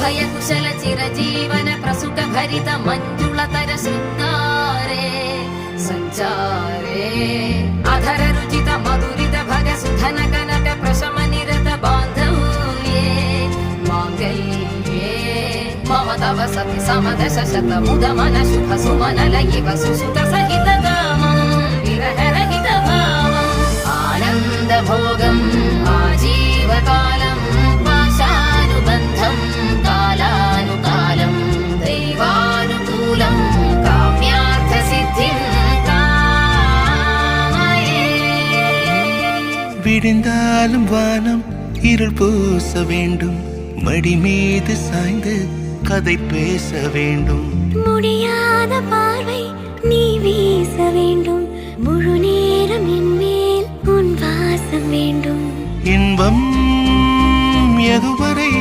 अभय कुशल चिरजीवन प्रसुख भरित मंजुलतर शृंगारे संचारे अधर रुचित मधुरित भग सुधन कनक प्रशम निरत बांधव्ये मांगल्ये मम तव सति समदश शत मुद मन शुभ सुमन लयिव सुसुत सहित कामं विरह रहित भावम् आनंद भोगम् आजीवकालम् पाशानुबन्धम् कालानुकालम् दैवानुकूलम् काम्यार्थ सिद्धिम् कामये விடிந்தாலும் வானம் இருள் பூச வேண்டும் மடி மீது சாய்ந்து கதை பேச வேண்டும் முடியாத பார்வை நீ வீச வேண்டும் முழு நேரம் என் மேல் உன் வாசம் வேண்டும் இன்பம் எதுவரை